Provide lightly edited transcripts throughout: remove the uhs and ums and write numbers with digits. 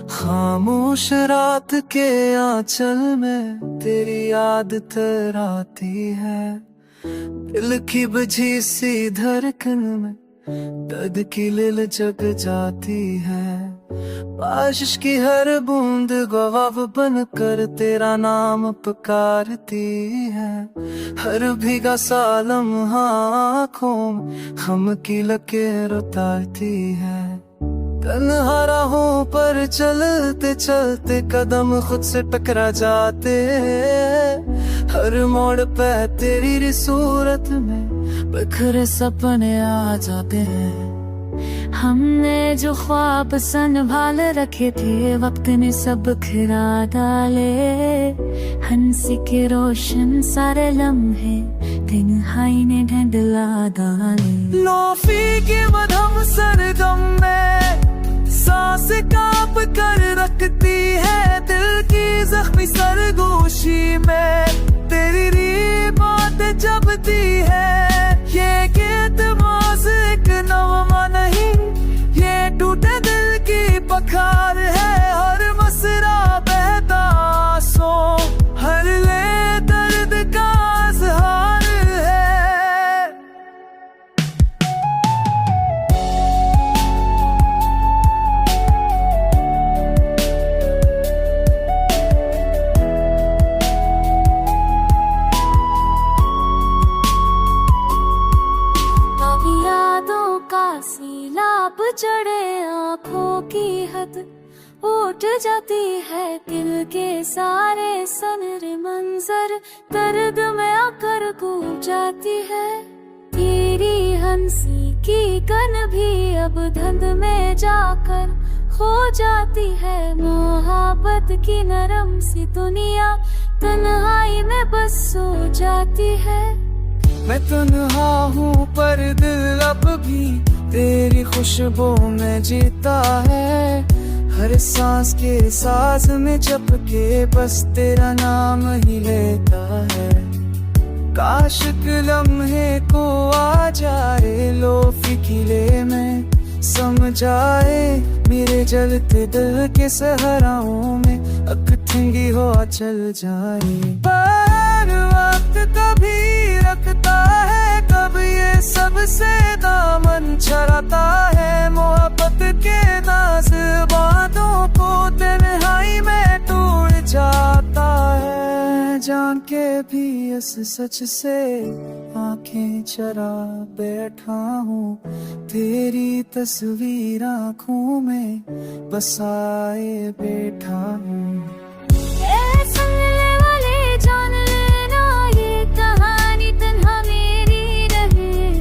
खामोश रात के आंचल में तेरी याद तराती है। दिल की बुझी सी धड़कन में दर्द की लिल जग जाती है। बारिश की हर बूंद गवाह बनकर तेरा नाम पुकारती है। हर भीगा सा लम्हा आँखों में हम की लकीर उतारती है। तन्हा राहों पर चलते चलते कदम खुद से टकरा जाते हैं। हर मोड़ पे तेरी सूरत में बिखरे सपने आ जाते हैं। हमने जो ख्वाब संभाल रखे थे वक्त ने सब खिरा डाले। हंसी के रोशन सारे लम्हे तन्हाई ने ढंढला डाले। लोफी के मधम सरगम में सांस कांप कर रखती है। दिल की जख्मी सरगोशी में तेरी बात जबती है। ये एतमाज़ एक नगमा नहीं, ये टूटे दिल की पखार है। हर मसरा बहता आंसू, हर ले दर्द का इज़हार है। सीलाप चढ़े आँखों की हद उठ जाती है। दिल के सारे सनरे मंजर दर्द में आकर गूंज जाती है। तेरी हंसी की कन भी अब धुंध में जाकर खो जाती है। मोहब्बत की नरम सी दुनिया तन्हाई में बस सो जाती है। मैं तन्हा हूँ पर दिल अब भी तेरी खुशबू में जीता है। हर सांस के साज में जप के बस तेरा नाम ही लेता है। काश के लम्हे को आ जाए लोफी किले में समझाए। मेरे जलते दिल के सहराओं में अकथंगी हो चल जाए। पर वक्त कभी रखता है, कब ये सबसे दामन छड़ाता है। मोहब्बत के नाज़ बातों को तन्हाई में टूट जाता है। जान के भी इस सच से आंखें चरा बैठा हूँ। तेरी तस्वीर आँखों में बसाए बैठा हूँ। जान लेना ये कहानी तन्हा मेरी नहीं,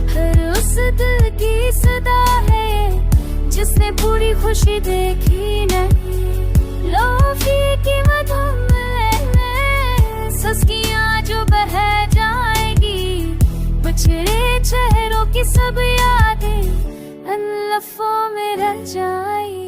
हर उस दिल की सदा है जिसने पूरी खुशी देखी नहीं। लोफी की मधुम में सस्कियां जो बह जाएगी, बिछड़े चेहरों की सब यादें इन लफ्ज़ों में रह जाएगी।